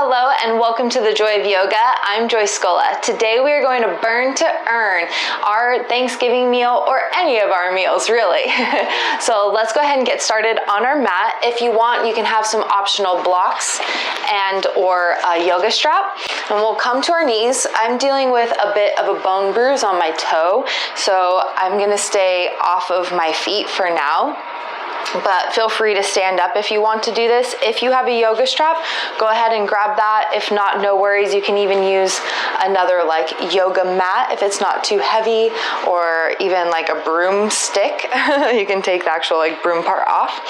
Hello and welcome to the Joy of Yoga. I'm Joy Scola. Today we are going to burn to earn our Thanksgiving meal, or any of our meals really. So let's go ahead and get started on our mat. If you want, you can have some optional blocks and or a yoga strap, and we'll come to our knees. I'm dealing with a bit of a bone bruise on my toe, so I'm going to stay off of my feet for now. But feel free to stand up if you want to do this. If you have a yoga strap, go ahead and grab that. If not, no worries. You can even use another like yoga mat if it's not too heavy, or even like a broomstick. You can take the actual like broom part off.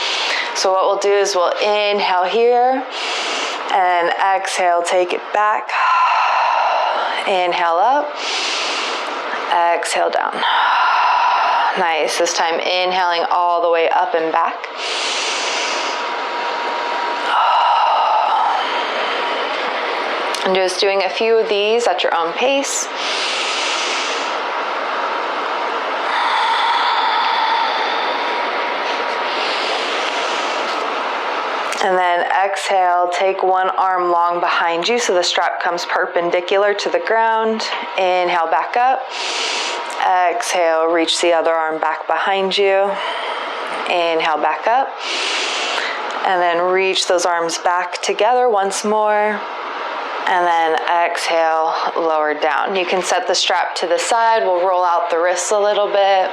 So what we'll do is we'll inhale here and exhale, take it back. Inhale up, exhale down. Nice. This time inhaling all the way up and back. And just doing a few of these at your own pace. And then exhale, take one arm long behind you so the strap comes perpendicular to the ground. Inhale back up. Exhale, reach the other arm back behind you. Inhale back up. And then reach those arms back together once more. And then exhale, lower down. You can set the strap to the side. We'll roll out the wrists a little bit.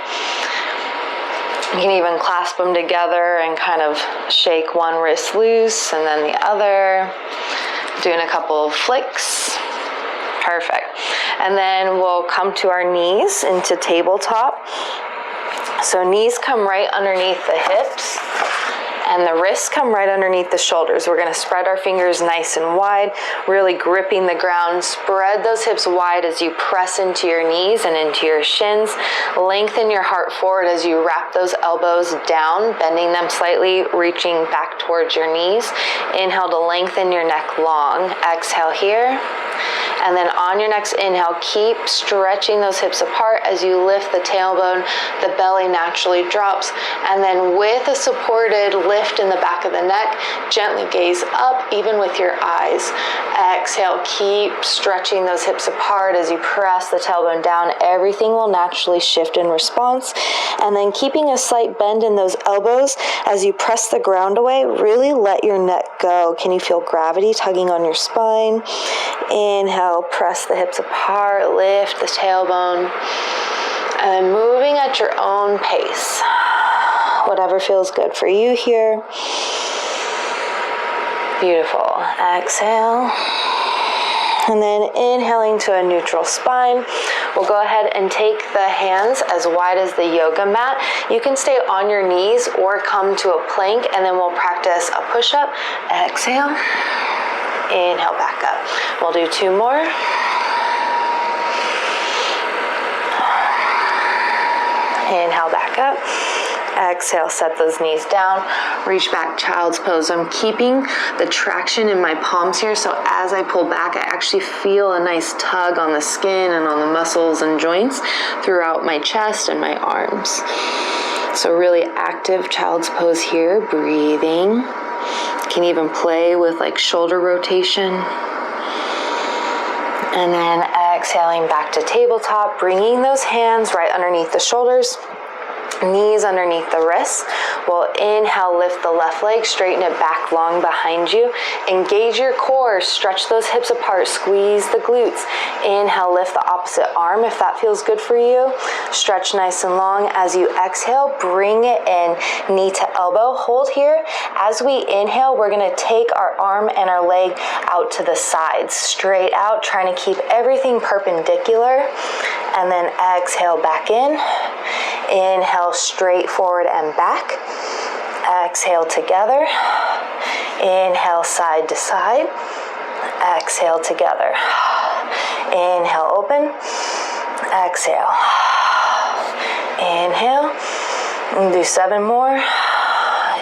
You can even clasp them together and kind of shake one wrist loose and then the other. Doing a couple of flicks. Perfect. And then we'll come to our knees into tabletop. So knees come right underneath the hips and the wrists come right underneath the shoulders. We're going to spread our fingers nice and wide, really gripping the ground. Spread those hips wide as you press into your knees and into your shins. Lengthen your heart forward as you wrap those elbows down, bending them slightly, reaching back towards your knees. Inhale to lengthen your neck long. Exhale here. And then on your next inhale, keep stretching those hips apart as you lift the tailbone. The belly naturally drops. And then with a supported lift in the back of the neck, gently gaze up, even with your eyes. Exhale, keep stretching those hips apart as you press the tailbone down. Everything will naturally shift in response. And then keeping a slight bend in those elbows as you press the ground away, really let your neck go. Can you feel gravity tugging on your spine? Inhale, press the hips apart, lift the tailbone, and then moving at your own pace. Whatever feels good for you here. Beautiful. Exhale. And then inhaling to a neutral spine. We'll go ahead and take the hands as wide as the yoga mat. You can stay on your knees or come to a plank, and then we'll practice a push-up. Exhale. Inhale back up. We'll do two more. Inhale back up. Exhale, set those knees down. Reach back, child's pose. I'm keeping the traction in my palms here, so as I pull back, I actually feel a nice tug on the skin and on the muscles and joints throughout my chest and my arms. So really active child's pose here, breathing. Can even play with like shoulder rotation. And then exhaling back to tabletop, bringing those hands right underneath the shoulders. Knees underneath the wrists. We'll inhale, lift the left leg, straighten it back long behind you. Engage your core, stretch those hips apart, squeeze the glutes. Inhale, lift the opposite arm if that feels good for you. Stretch nice and long. As you exhale, bring it in, knee to elbow. Hold here. As we inhale, we're going to take our arm and our leg out to the sides, straight out, trying to keep everything perpendicular. And then exhale back in. Inhale, straight forward and back. Exhale together. Inhale, side to side. Exhale together. Inhale, open. Exhale. Inhale. And do 7 more.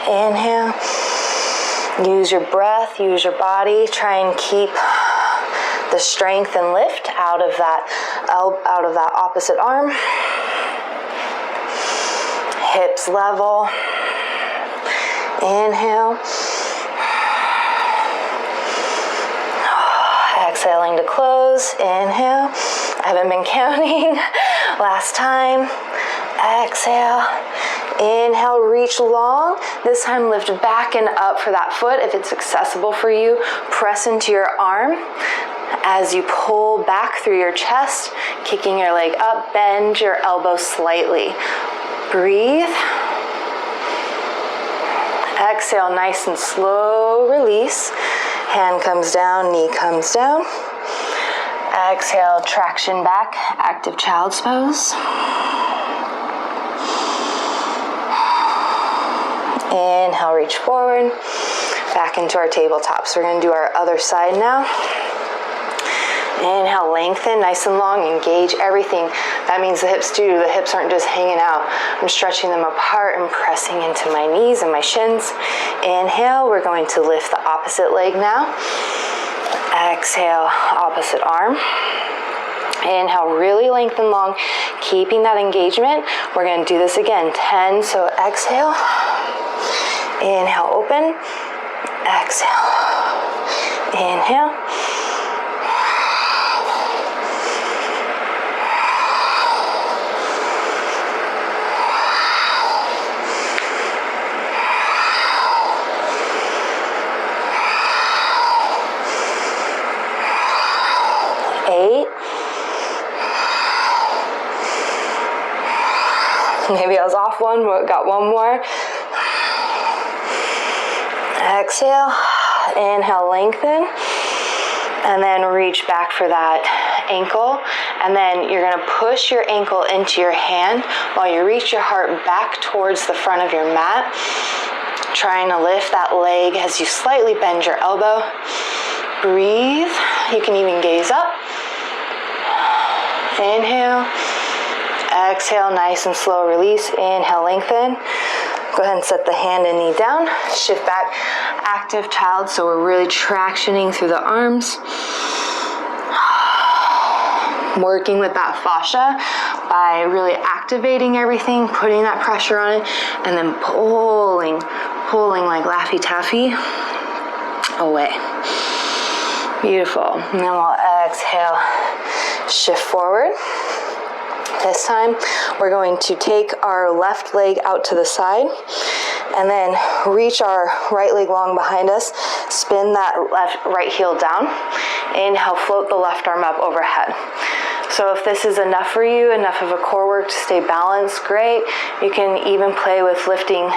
Inhale. Use your breath, use your body. Try and keep the strength and lift out of that opposite arm. Hips level. Inhale. Exhaling to close. Inhale. I haven't been counting. Last time. Exhale. Inhale, reach long. This time lift back and up for that foot. If it's accessible for you, press into your arm as you pull back through your chest, kicking your leg up, bend your elbow slightly. Breathe. Exhale, nice and slow release. Hand comes down, knee comes down. Exhale, traction back, active child's pose. Inhale, reach forward, back into our tabletop. So we're going to do our other side now. Inhale, lengthen, nice and long, engage everything. That means the hips too. The hips aren't just hanging out. I'm stretching them apart and pressing into my knees and my shins. Inhale, we're going to lift the opposite leg now. Exhale, opposite arm. Inhale, really lengthen long, keeping that engagement. We're going to do this again, 10, so exhale. Inhale, open. Exhale. Inhale. Maybe I was off one, but got one more. Exhale, inhale, lengthen, and then reach back for that ankle. And then you're gonna push your ankle into your hand while you reach your heart back towards the front of your mat, trying to lift that leg as you slightly bend your elbow. Breathe. You can even gaze up. Inhale. Exhale, nice and slow release. Inhale, lengthen. Go ahead and set the hand and knee down. Shift back, active child. So we're really tractioning through the arms. Working with that fascia by really activating everything, putting that pressure on it, and then pulling like Laffy Taffy away. Beautiful. And then we'll exhale, shift forward. This time, we're going to take our left leg out to the side and then reach our right leg long behind us, spin that right heel down. Inhale, float the left arm up overhead. So if this is enough for you, enough of a core work to stay balanced, great. You can even play with lifting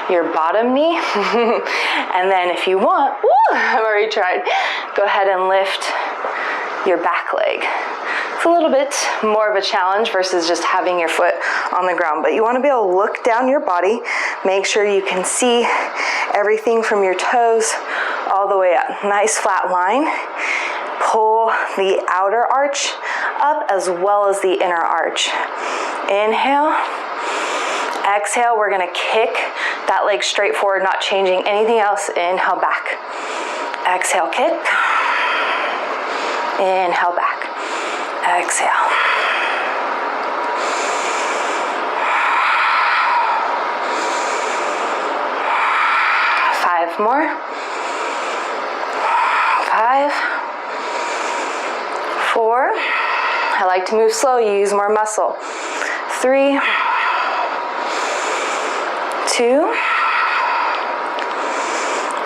your bottom knee. And then if you want, I've already tried, go ahead and lift your back leg. It's a little bit more of a challenge versus just having your foot on the ground, but you want to be able to look down your body, make sure you can see everything from your toes all the way up. Nice flat line. Pull the outer arch up as well as the inner arch. Inhale. Exhale, we're going to kick that leg straight forward, not changing anything else. Inhale, back. Exhale, kick. Inhale, back. Exhale. Five more. 5, 4. I like to move slow, you use more muscle. 3, 2,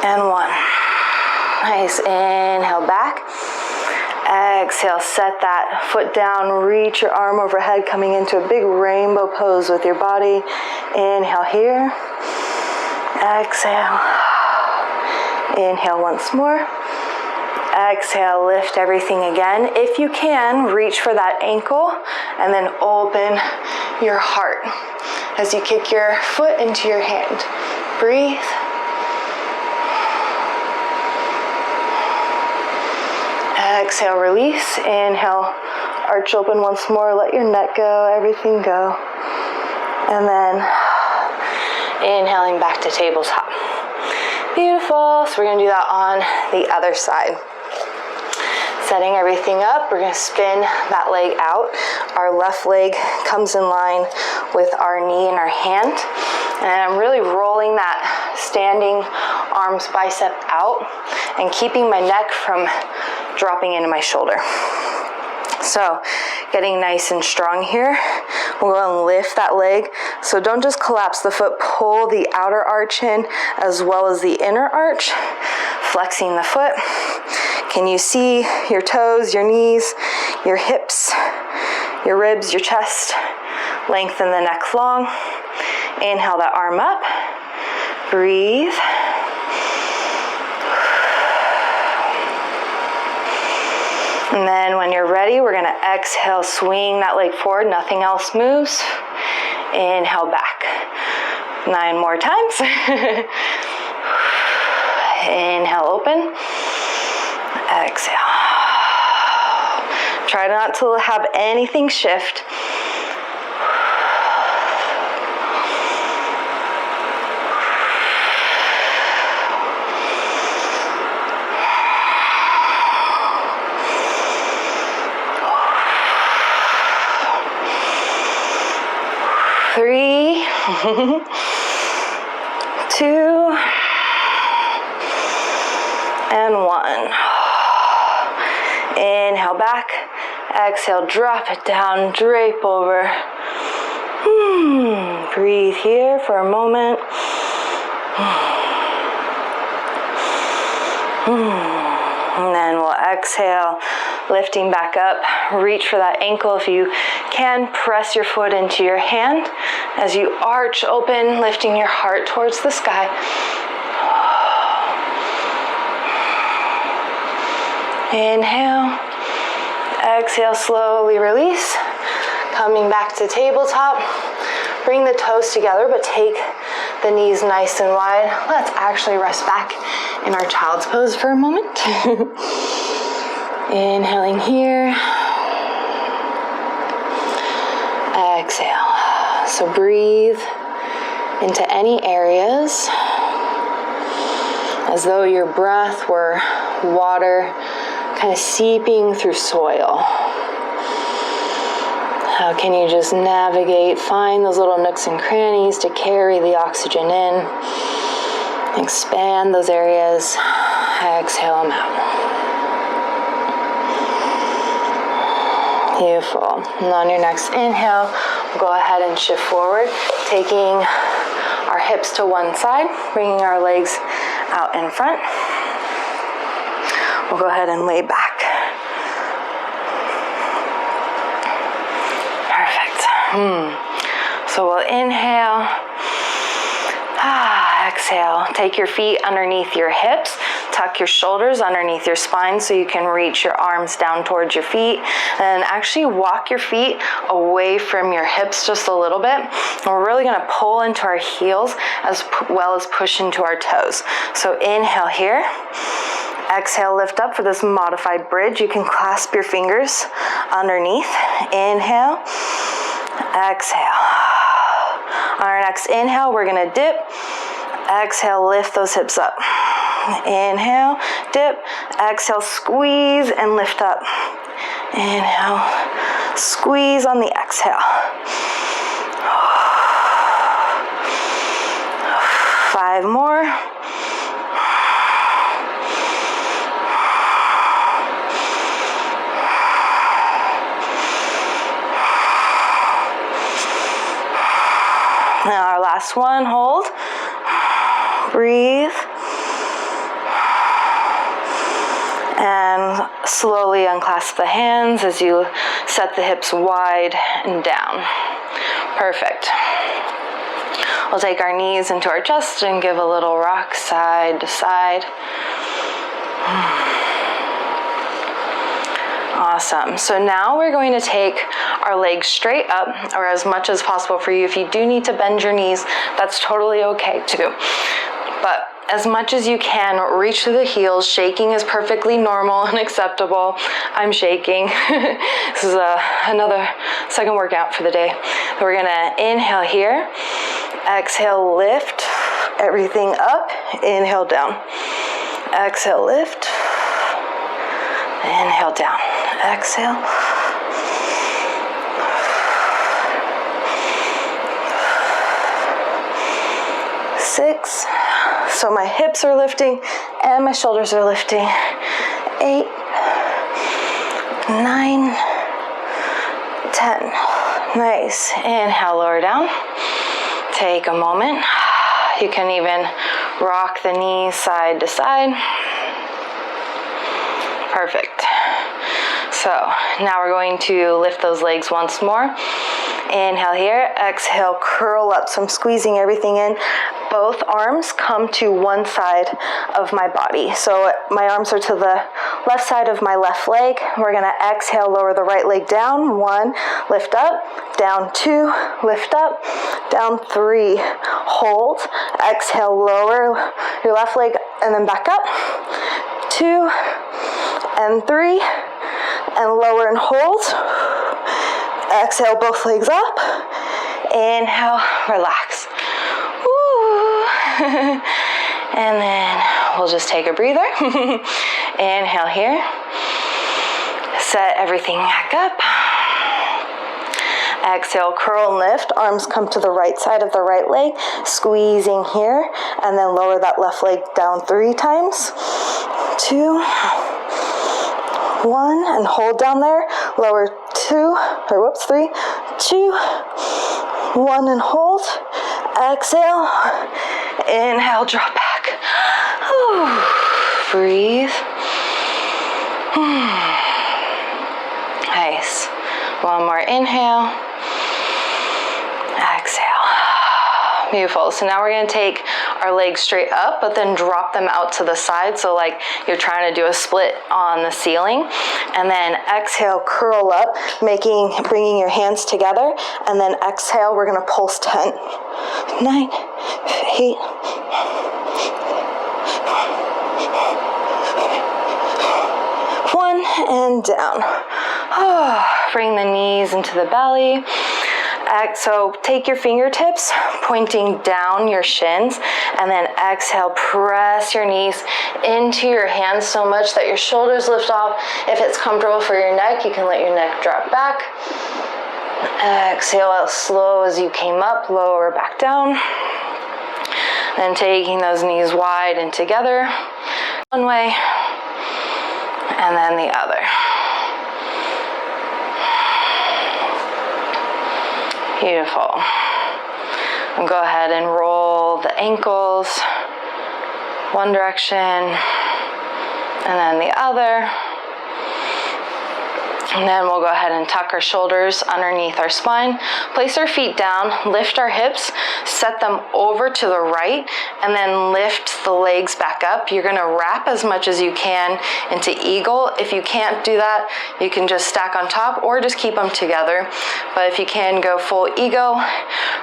and 1. Nice, inhale back. Exhale, set that foot down, reach your arm overhead, coming into a big rainbow pose with your body. Inhale here. Exhale. Inhale once more. Exhale, lift everything again. If you can, reach for that ankle and then open your heart as you kick your foot into your hand. Breathe. Exhale, release. Inhale, arch open once more. Let your neck go, everything go. And then inhaling back to tabletop. Beautiful. So we're going to do that on the other side. Setting everything up, we're going to spin that leg out. Our left leg comes in line with our knee and our hand. And I'm really rolling that standing arms bicep out and keeping my neck from dropping into my shoulder. So getting nice and strong here. We'll go and lift that leg. So don't just collapse the foot, pull the outer arch in as well as the inner arch, flexing the foot. Can you see your toes, your knees, your hips, your ribs, your chest? Lengthen the neck long. Inhale that arm up. Breathe. And then when you're ready, we're gonna exhale, swing that leg forward, nothing else moves. Inhale back. 9 more times. Inhale, open. Exhale. Try not to have anything shift. Three, 2, and 1. Inhale back, exhale, drop it down, drape over. Breathe here for a moment. And then we'll exhale, lifting back up. Reach for that ankle. If you can, press your foot into your hand as you arch open, lifting your heart towards the sky. Inhale. Exhale, slowly release. Coming back to tabletop. Bring the toes together, but take the knees nice and wide. Let's actually rest back in our child's pose for a moment. Inhaling here. Exhale. So breathe into any areas as though your breath were water kind of seeping through soil. How can you just navigate, find those little nooks and crannies to carry the oxygen in, expand those areas, exhale them out. Beautiful. And on your next inhale, we'll go ahead and shift forward, taking our hips to one side, bringing our legs out in front. We'll go ahead and lay back. Perfect. So we'll inhale. Exhale. Take your feet underneath your hips. Tuck your shoulders underneath your spine so you can reach your arms down towards your feet. And actually walk your feet away from your hips just a little bit. And we're really going to pull into our heels as well as push into our toes. So inhale here. Exhale, lift up for this modified bridge. You can clasp your fingers underneath. Inhale. Exhale. On our next inhale, we're going to dip. Exhale, lift those hips up. Inhale, dip. Exhale, squeeze and lift up. Inhale, squeeze on the exhale. 5 more. Now our last one, hold. Breathe. And slowly unclasp the hands as you set the hips wide and down. Perfect. We'll take our knees into our chest and give a little rock side to side. Awesome. So now we're going to take our legs straight up, or as much as possible for you. If you do need to bend your knees, that's totally okay too. But as much as you can, reach to the heels. Shaking is perfectly normal and acceptable. I'm shaking. This is another second workout for the day. So we're gonna inhale here. Exhale, lift everything up. Inhale, down. Exhale, lift. Inhale, down. Exhale. Six. So my hips are lifting and my shoulders are lifting. 8. 9, 10. Nice. Inhale, lower down. Take a moment. You can even rock the knees side to side. Perfect. So now we're going to lift those legs once more. Inhale here, exhale, curl up. So I'm squeezing everything in. Both arms come to one side of my body. So my arms are to the left side of my left leg. We're gonna exhale, lower the right leg down. 1, lift up, down 2, lift up, down 3, hold. Exhale, lower your left leg and then back up. 2 and 3, and lower and hold. Exhale, both legs up. Inhale, relax. Woo. And then we'll just take a breather. Inhale here. Set everything back up. Exhale, curl and lift. Arms come to the right side of the right leg. Squeezing here. And then lower that left leg down 3 times. 2, 1, and hold down there. Lower 3, 2, 1, and hold. Exhale. Inhale, drop back. Ooh. Breathe. Nice. One more inhale. Exhale. Beautiful. So now we're going to take our legs straight up, but then drop them out to the side. So like you're trying to do a split on the ceiling. And then exhale, curl up, bringing your hands together. And then exhale, we're going to pulse 10, 9, 8, 1, and down. Bring the knees into the belly. So take your fingertips pointing down your shins, and then exhale, press your knees into your hands so much that your shoulders lift off. If it's comfortable for your neck, you can let your neck drop back. Exhale as slow as you came up, lower back down. Then taking those knees wide and together, one way, and then the other. Beautiful. And go ahead and roll the ankles one direction and then the other. And then we'll go ahead and tuck our shoulders underneath our spine. Place our feet down, lift our hips, set them over to the right, and then lift the legs back up. You're gonna wrap as much as you can into eagle. If you can't do that, you can just stack on top or just keep them together. But if you can, go full eagle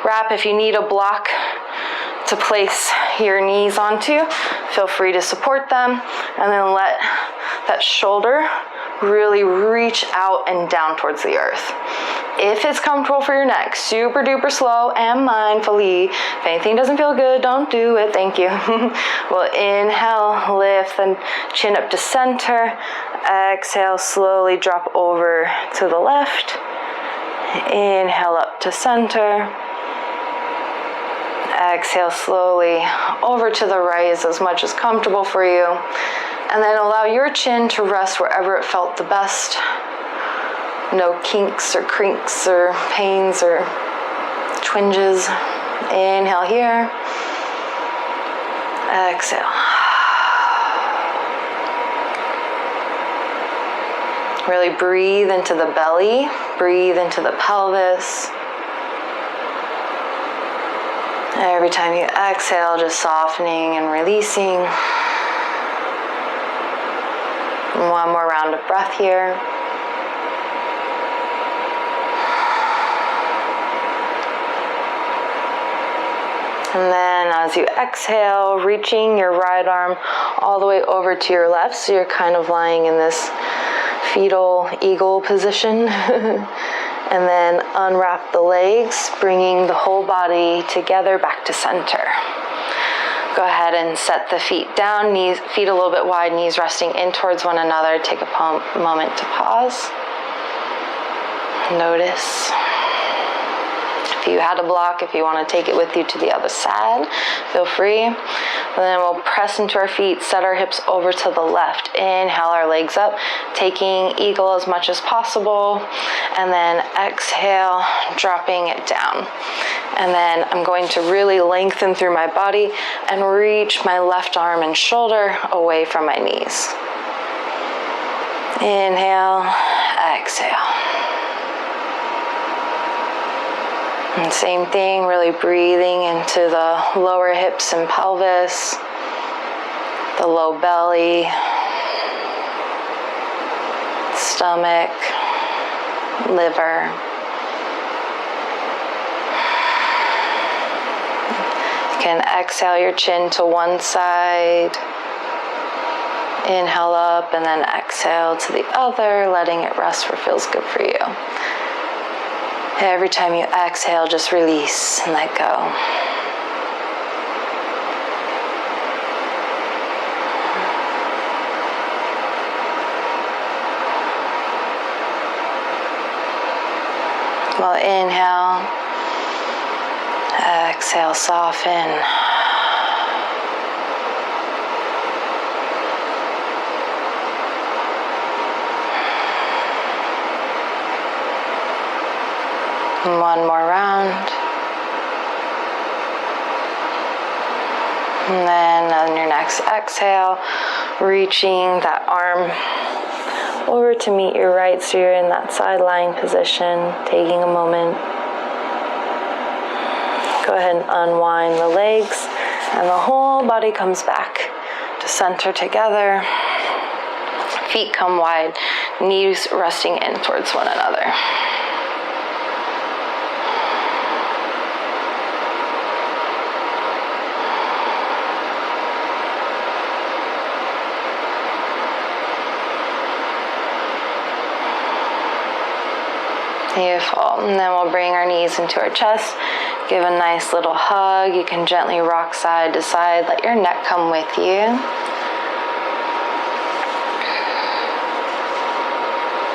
wrap. If you need a block to place your knees onto, feel free to support them, and then let that shoulder really reach out and down towards the earth. If it's comfortable for your neck, super duper slow and mindfully. If anything doesn't feel good, don't do it. Thank you. We'll inhale, lift the chin up to center. Exhale, slowly drop over to the left. Inhale up to center. Exhale slowly over to the right as much as comfortable for you. And then allow your chin to rest wherever it felt the best. No kinks or crinks or pains or twinges. Inhale here. Exhale. Really breathe into the belly. Breathe into the pelvis. Every time you exhale, just softening and releasing. One more round of breath here. And then as you exhale, reaching your right arm all the way over to your left, so you're kind of lying in this fetal eagle position. And then unwrap the legs, bringing the whole body together back to center. Go ahead and set the feet down, feet a little bit wide, knees resting in towards one another. Take a moment to pause. Notice. you had a block, if you want to take it with you to the other side, feel free. And then we'll press into our feet, set our hips over to the left. Inhale our legs up, taking eagle as much as possible. And then exhale, dropping it down. And then I'm going to really lengthen through my body and reach my left arm and shoulder away from my knees. Inhale, exhale. And same thing, really breathing into the lower hips and pelvis, the low belly, stomach, liver. You can exhale your chin to one side. Inhale up and then exhale to the other, letting it rest where it feels good for you. Every time you exhale, just release and let go. Well, inhale, exhale, soften. One more round. And then on your next exhale, reaching that arm over to meet your right, so you're in that side lying position, taking a moment. Go ahead and unwind the legs, and the whole body comes back to center together. Feet come wide, knees resting in towards one another. Beautiful. And then we'll bring our knees into our chest. Give a nice little hug. You can gently rock side to side. Let your neck come with you.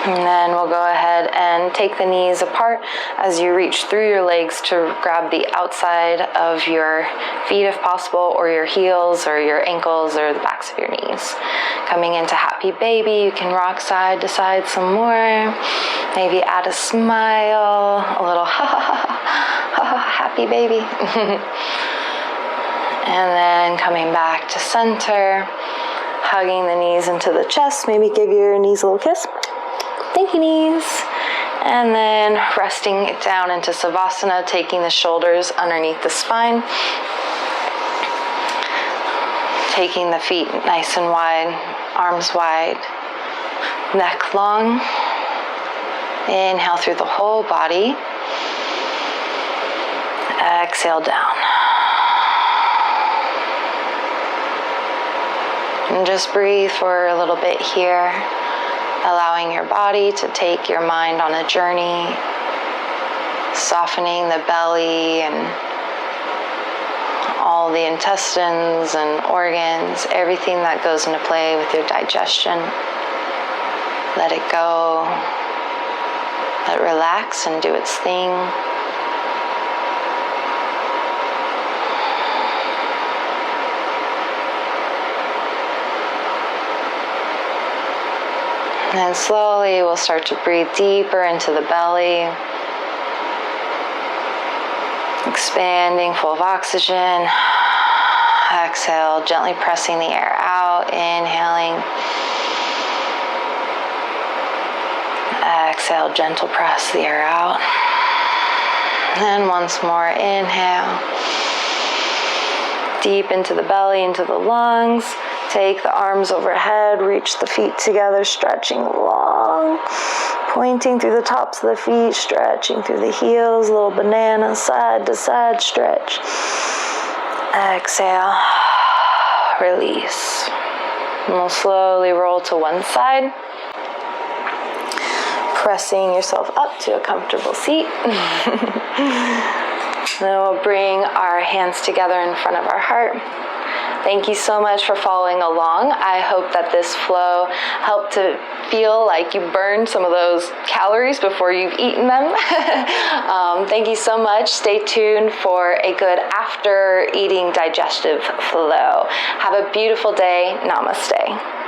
And then we'll go ahead and take the knees apart as you reach through your legs to grab the outside of your feet if possible, or your heels or your ankles or the backs of your knees. Coming into happy baby, you can rock side to side some more. Maybe add a smile, a little ha ha ha ha ha, happy baby. And then coming back to center, hugging the knees into the chest. Maybe give your knees a little kiss. Thank you, knees. And then resting it down into Savasana, taking the shoulders underneath the spine. Taking the feet nice and wide, arms wide, neck long. Inhale through the whole body. Exhale down. And just breathe for a little bit here, allowing your body to take your mind on a journey, softening the belly and all the intestines and organs, everything that goes into play with your digestion. Let it go. Let it relax and do its thing. And then slowly we'll start to breathe deeper into the belly. Expanding, full of oxygen. Exhale, gently pressing the air out. Inhaling. Exhale, gentle press the air out. And once more, inhale. Deep into the belly, into the lungs. Take the arms overhead, reach the feet together, stretching long. Pointing through the tops of the feet, stretching through the heels, little banana, side to side stretch. Exhale, release. And we'll slowly roll to one side. Pressing yourself up to a comfortable seat. Then we'll bring our hands together in front of our heart. Thank you so much for following along. I hope that this flow helped to feel like you burned some of those calories before you've eaten them. Thank you so much. Stay tuned for a good after eating digestive flow. Have a beautiful day. Namaste.